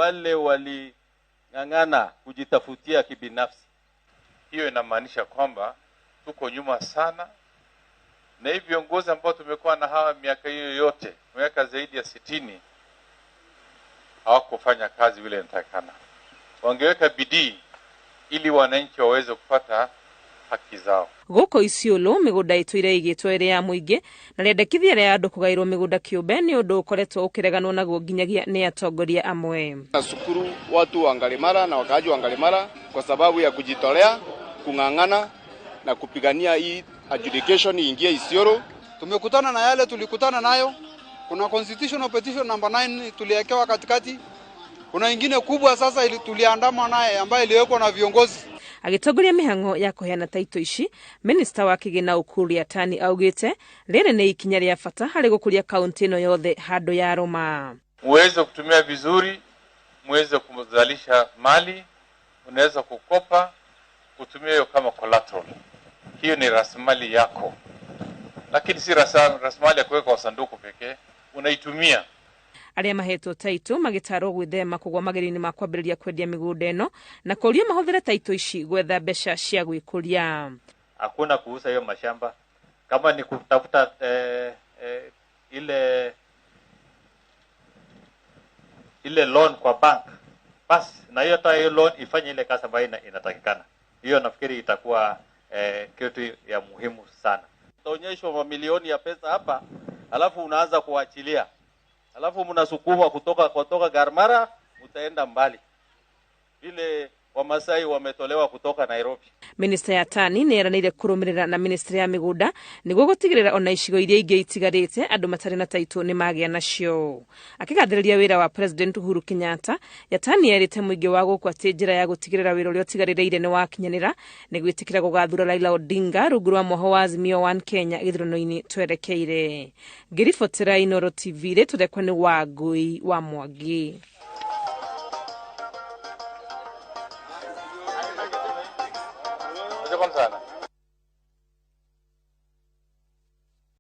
wale waling'ang'ana kujitafutia kibinafsi. Hiyo inamaanisha kwamba tuko nyuma sana, na hivi viongozi ambao tumekuwa na hawa miaka hiyo yote, miaka zaidi ya 60, hawakufanya kazi vile inatakana. Wangeweka bidii ili wananchi waweze kupata haki zao. Goko Isiolo migunda itwire igitwo iri ya muingi na rendekithia ria andu kugairwo migunda kiumbe ni undu ukoretwo ukireganwo naguo nginyagia ni atongoria amwe. Nashukuru watu wa Ngaremara na wakaaji wa Ngaremara kwa sababu ya kujitolea, kung'ang'ana na kupigania hii adjudication iingie Isiolo. Tumekutana na yale tulikutana nayo. Kuna constitutional petition number 9 tuliwekewa katikati. Kuna ingine kubwa sasa ili tuliandamwa naye ambaye iliwekwa na viongozi. Agitongoria mihango ya kuheana taitū ici, Minister wa Kigina Ukuri Atani augite riri ni ikinya ria bata hari gukuria kaunti ino yothe handu ya Roma. Muweze kutumia vizuri, muweze kuzalisha mali, unaweza kukopa, kutumia hiyo kama collateral. Hiyo ni rasilimali yako. Lakini si rasilimali ya kuweka kwa sanduku pekee, unaitumia. Aria mahetwo taitū magitaro gwithema kugwa mageri-ini ma kwambiriria kwendia migunda eno na kuria mahothere taitū ici gwetha mbeca cia gwikuria. Hakuna kuuza hiyo mashamba, kama ni kutafuta ile loan kwa bank, basi na hiyo hiyo loan ifanye ile kazi ambayo inatakikana. Hiyo nafikiri itakuwa kitu ya muhimu sana. Utaonyeshwa mamilioni ya pesa hapa, alafu unaanza kuachilia. Alafu mnasukuma kutoka Ngaremara utaenda mbali. Vile Wamasai wametolewa kutoka Nairobi. Minister Atani ni eranire kurumirira na Ministry ya migunda niguo gutigirira ona icigo iria ingi itigarite andu matari na taitū ni magia nacio. Akigathiriria wira wa President Uhuru Kenyatta, Atani erite muingi wa guku ati njira ya gutigirira wira uria utigaririire ni wakinyanira ni gwitikira gugathura Raila Odinga rungu rwa moho wa Azimio One Kenya githurano-ini twerekeire. Ngiribotera Inooro TV ri tuthekwa ni Wangui wa Mwangi. Sana.